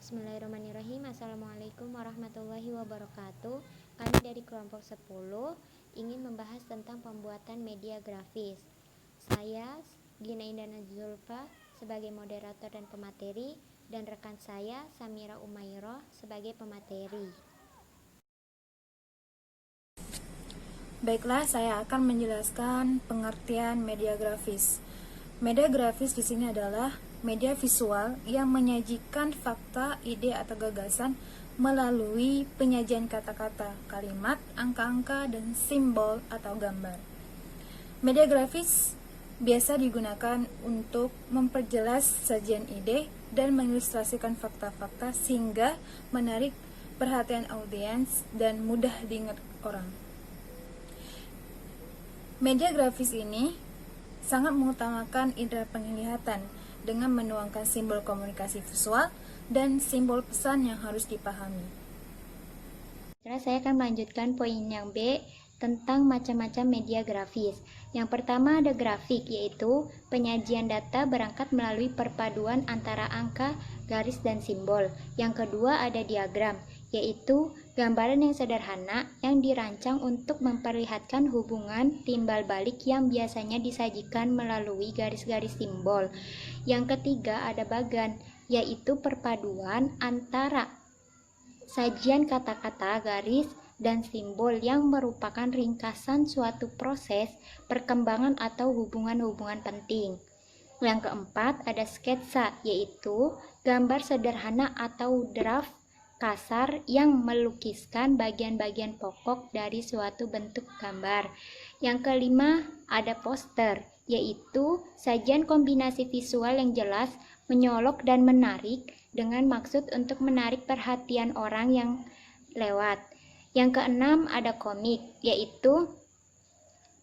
Bismillahirrahmanirrahim. Assalamualaikum warahmatullahi wabarakatuh. Kami dari kelompok 10 ingin membahas tentang pembuatan media grafis. Saya Gina Indana Zulfa sebagai moderator dan pemateri, dan rekan saya Samira Umayroh sebagai pemateri. Baiklah, saya akan menjelaskan pengertian media grafis. Media grafis di sini adalah media visual yang menyajikan fakta, ide atau gagasan melalui penyajian kata-kata, kalimat, angka-angka, dan simbol atau gambar. Media grafis biasa digunakan untuk memperjelas sajian ide dan mengilustrasikan fakta-fakta sehingga menarik perhatian audiens dan mudah diingat orang. Media grafis ini sangat mengutamakan indera penglihatan dengan menuangkan simbol komunikasi visual dan simbol pesan yang harus dipahami. Sekarang saya akan melanjutkan poin yang B tentang macam-macam media grafis. Yang pertama ada grafik, yaitu penyajian data berangkat melalui perpaduan antara angka, garis, dan simbol. Yang kedua ada diagram, yaitu gambaran yang sederhana yang dirancang untuk memperlihatkan hubungan timbal balik yang biasanya disajikan melalui garis-garis simbol. Yang ketiga ada bagan, yaitu perpaduan antara sajian kata-kata, garis, dan simbol yang merupakan ringkasan suatu proses perkembangan atau hubungan-hubungan penting. Yang keempat ada sketsa, yaitu gambar sederhana atau draft kasar yang melukiskan bagian-bagian pokok dari suatu bentuk gambar. Yang kelima ada poster, yaitu sajian kombinasi visual yang jelas, menyolok dan menarik dengan maksud untuk menarik perhatian orang yang lewat. Yang keenam ada komik, yaitu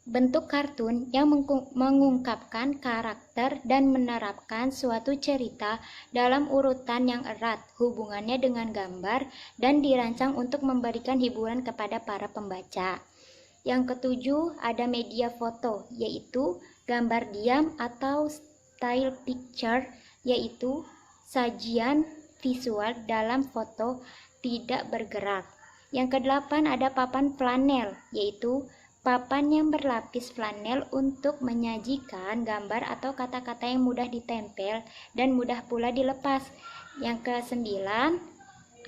bentuk kartun yang mengungkapkan karakter dan menerapkan suatu cerita dalam urutan yang erat hubungannya dengan gambar dan dirancang untuk memberikan hiburan kepada para pembaca. Yang ketujuh ada media foto, yaitu gambar diam atau still picture, yaitu sajian visual dalam foto tidak bergerak. Yang kedelapan ada papan flanel, yaitu papan yang berlapis flanel untuk menyajikan gambar atau kata-kata yang mudah ditempel dan mudah pula dilepas. Yang kesembilan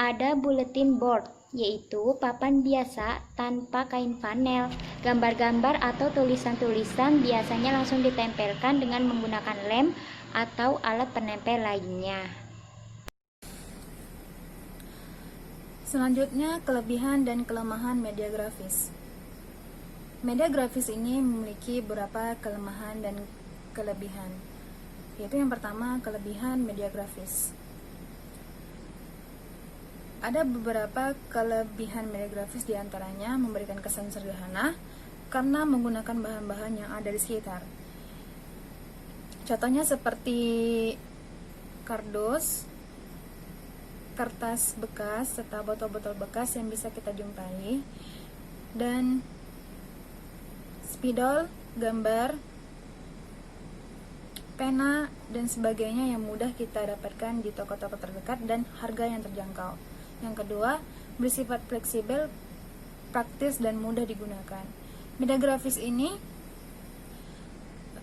ada bulletin board, yaitu papan biasa tanpa kain flanel. Gambar-gambar atau tulisan-tulisan biasanya langsung ditempelkan dengan menggunakan lem atau alat penempel lainnya. Selanjutnya, kelebihan dan kelemahan media grafis. Media grafis ini memiliki beberapa kelemahan dan kelebihan. Yaitu yang pertama, kelebihan media grafis. Ada beberapa kelebihan media grafis, diantaranya memberikan kesan sederhana karena menggunakan bahan-bahan yang ada di sekitar. Contohnya seperti kardus, kertas bekas, serta botol-botol bekas yang bisa kita jumpai, dan spidol, gambar, pena, dan sebagainya yang mudah kita dapatkan di toko-toko terdekat dan harga yang terjangkau. Yang kedua, bersifat fleksibel, praktis, dan mudah digunakan. Media grafis ini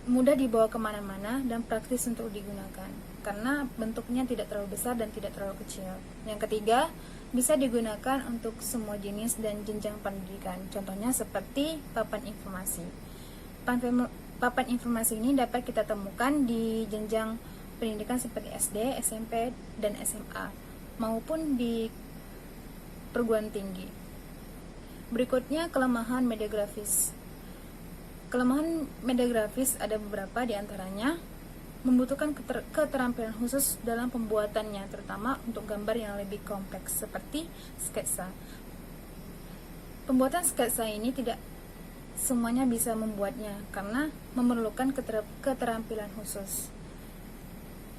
mudah dibawa kemana-mana dan praktis untuk digunakan karena bentuknya tidak terlalu besar dan tidak terlalu kecil. Yang ketiga, bisa digunakan untuk semua jenis dan jenjang pendidikan. Contohnya seperti papan informasi. Papan informasi ini dapat kita temukan di jenjang pendidikan seperti SD, SMP, dan SMA, maupun di perguruan tinggi. Berikutnya, kelemahan media grafis. Kelemahan media grafis ada beberapa, diantaranya membutuhkan keterampilan khusus dalam pembuatannya, terutama untuk gambar yang lebih kompleks seperti sketsa. Pembuatan sketsa ini tidak semuanya bisa membuatnya karena memerlukan keterampilan khusus.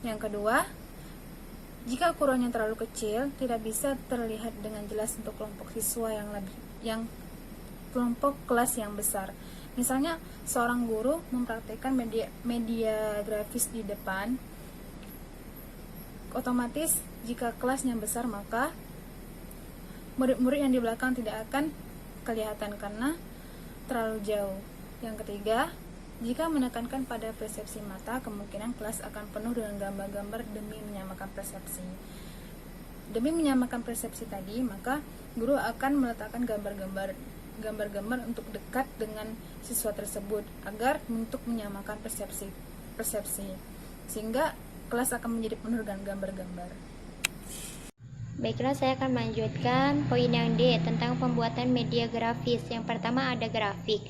Yang kedua, jika ukurannya terlalu kecil, tidak bisa terlihat dengan jelas untuk kelompok siswa yang kelompok kelas yang besar. Misalnya, seorang guru mempraktikkan media grafis di depan otomatis jika kelasnya besar maka murid-murid yang di belakang tidak akan kelihatan karena terlalu jauh. Yang ketiga, jika menekankan pada persepsi mata, kemungkinan kelas akan penuh dengan gambar-gambar demi menyamakan persepsi. Demi menyamakan persepsi tadi, maka guru akan meletakkan gambar-gambar untuk dekat dengan siswa tersebut agar untuk menyamakan persepsi sehingga kelas akan menjadi penuh dengan gambar-gambar. Baiklah, saya akan melanjutkan poin yang D tentang pembuatan media grafis. Yang pertama ada grafik.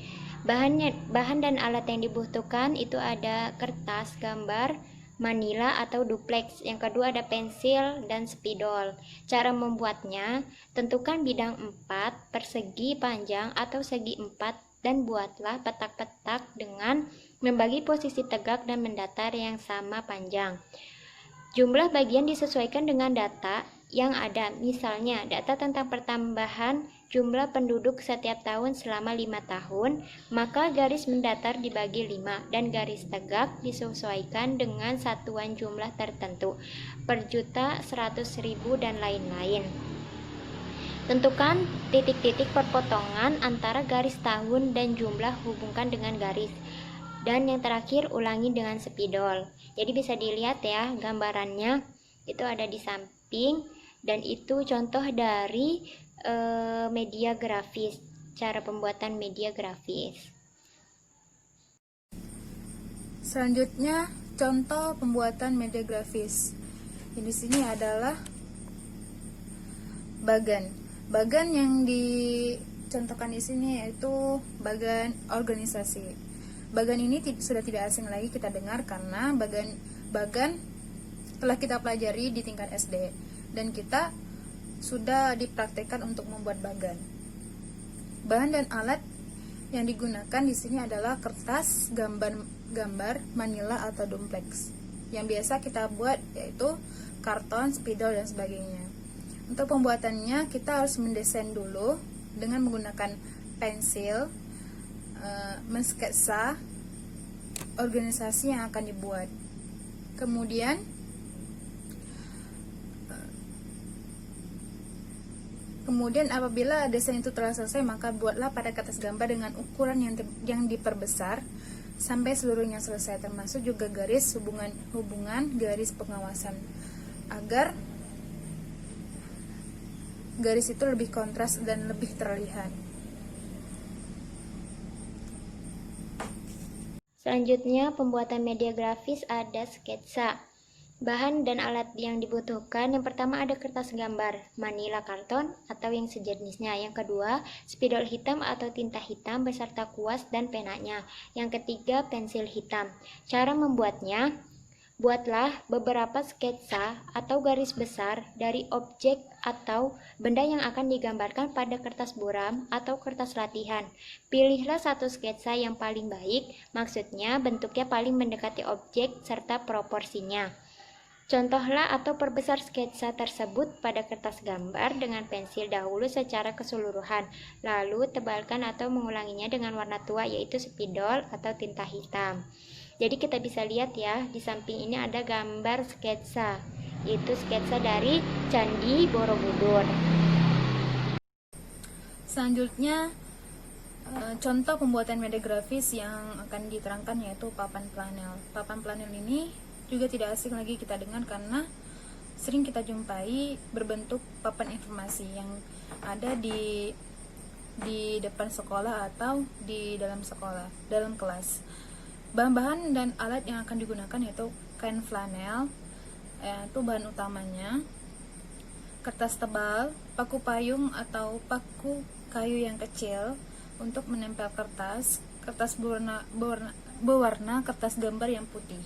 Bahan dan alat yang dibutuhkan itu ada kertas, gambar, manila atau duplex. Yang kedua ada pensil dan spidol. Cara membuatnya, tentukan bidang 4, persegi panjang atau segi 4 dan buatlah petak-petak dengan membagi posisi tegak dan mendatar yang sama panjang. Jumlah bagian disesuaikan dengan data yang ada, misalnya data tentang pertambahan jumlah penduduk setiap tahun selama 5 tahun, maka garis mendatar dibagi 5 dan garis tegak disesuaikan dengan satuan jumlah tertentu, per juta, 100.000 dan lain-lain. Tentukan titik-titik perpotongan antara garis tahun dan jumlah, hubungkan dengan garis. Dan yang terakhir, ulangi dengan spidol. Jadi bisa dilihat ya, gambarannya itu ada di samping, dan itu contoh dari media grafis, cara pembuatan media grafis. Selanjutnya, contoh pembuatan media grafis. Di sini adalah bagan. Bagan yang dicontohkan di sini yaitu bagan organisasi. Bagan ini sudah tidak asing lagi kita dengar karena bagan telah kita pelajari di tingkat SD dan kita sudah dipraktekkan untuk membuat bagan. Bahan dan alat yang digunakan di sini adalah kertas, gambar, manila atau duplex. Yang biasa kita buat yaitu karton, spidol dan sebagainya. Untuk pembuatannya kita harus mendesain dulu dengan menggunakan pensil, mensketsa organisasi yang akan dibuat. Kemudian apabila desain itu telah selesai, maka buatlah pada kertas gambar dengan ukuran yang diperbesar sampai seluruhnya selesai, termasuk juga garis hubungan garis pengawasan, agar garis itu lebih kontras dan lebih terlihat. Selanjutnya, pembuatan media grafis ada sketsa. Bahan dan alat yang dibutuhkan, yang pertama ada kertas gambar, manila karton atau yang sejenisnya. Yang kedua, spidol hitam atau tinta hitam beserta kuas dan penanya. Yang ketiga, pensil hitam. Cara membuatnya, buatlah beberapa sketsa atau garis besar dari objek atau benda yang akan digambarkan pada kertas buram atau kertas latihan. Pilihlah satu sketsa yang paling baik, maksudnya bentuknya paling mendekati objek serta proporsinya. Contohlah atau perbesar sketsa tersebut pada kertas gambar dengan pensil dahulu secara keseluruhan, lalu tebalkan atau mengulanginya dengan warna tua yaitu spidol atau tinta hitam. Jadi kita bisa lihat ya, di samping ini ada gambar sketsa, yaitu sketsa dari Candi Borobudur. Selanjutnya, contoh pembuatan media grafis yang akan diterangkan yaitu papan planel. Papan planel ini juga tidak asing lagi kita dengar karena sering kita jumpai berbentuk papan informasi yang ada di depan sekolah atau di dalam kelas. Bahan-bahan dan alat yang akan digunakan yaitu kain flanel, itu bahan utamanya, kertas tebal, paku payung atau paku kayu yang kecil untuk menempel kertas berwarna kertas gambar yang putih,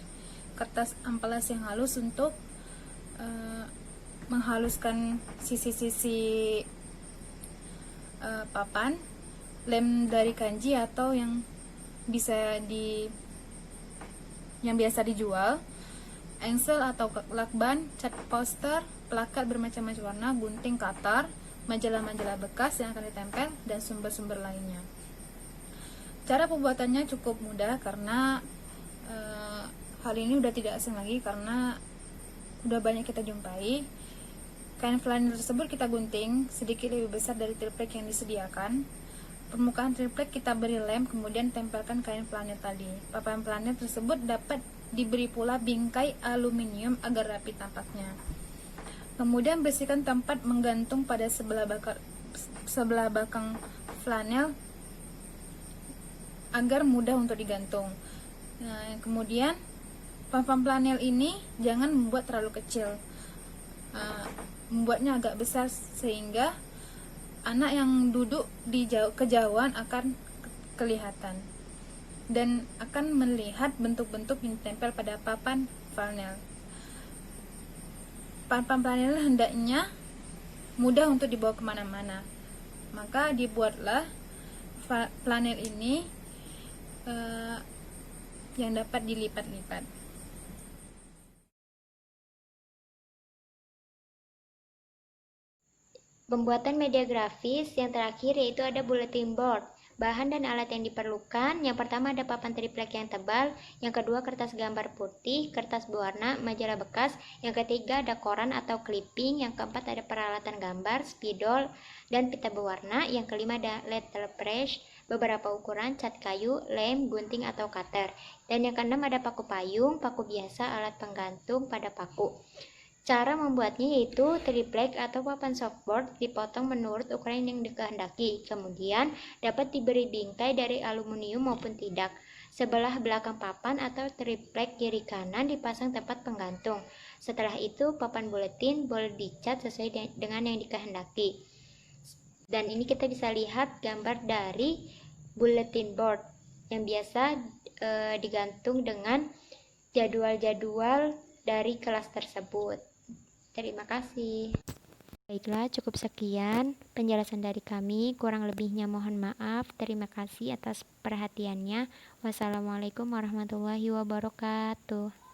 kertas amplas yang halus untuk menghaluskan sisi-sisi papan, lem dari kanji atau yang biasa dijual, engsel atau lakban, cat poster, plakat bermacam-macam warna, gunting, cutter, majalah-majalah bekas yang akan ditempel, dan sumber-sumber lainnya. Cara pembuatannya cukup mudah karena hal ini udah tidak asing lagi karena udah banyak kita jumpai. Kain flanel tersebut kita gunting sedikit lebih besar dari triplek yang disediakan. Permukaan triplek kita beri lem, kemudian tempelkan kain flanel tadi. Papan flanel tersebut dapat diberi pula bingkai aluminium agar rapi tampaknya. Kemudian bersihkan tempat menggantung pada sebelah belakang flanel agar mudah untuk digantung. Nah, kemudian papan flanel ini jangan membuat terlalu kecil. Membuatnya agak besar sehingga anak yang duduk di kejauhan akan kelihatan dan akan melihat bentuk-bentuk yang ditempel pada papan flanel. Papan flanel hendaknya mudah untuk dibawa kemana-mana, maka dibuatlah flanel ini yang dapat dilipat-lipat. Pembuatan media grafis yang terakhir yaitu ada bulletin board. Bahan dan alat yang diperlukan, yang pertama ada papan triplek yang tebal, yang kedua kertas gambar putih, kertas berwarna, majalah bekas, yang ketiga ada koran atau clipping, yang keempat ada peralatan gambar, spidol, dan pita berwarna, yang kelima ada letter brush, beberapa ukuran, cat kayu, lem, gunting atau cutter, dan yang keenam ada paku payung, paku biasa, alat penggantung pada paku. Cara membuatnya yaitu triplek atau papan softboard dipotong menurut ukuran yang dikehendaki. Kemudian dapat diberi bingkai dari aluminium maupun tidak. Sebelah belakang papan atau triplek kiri kanan dipasang tempat penggantung. Setelah itu papan buletin boleh dicat sesuai dengan yang dikehendaki. Dan ini kita bisa lihat gambar dari bulletin board yang biasa digantung dengan jadwal-jadwal dari kelas tersebut. Terima kasih. Baiklah, cukup sekian penjelasan dari kami. Kurang lebihnya mohon maaf. Terima kasih atas perhatiannya. Wassalamualaikum warahmatullahi wabarakatuh.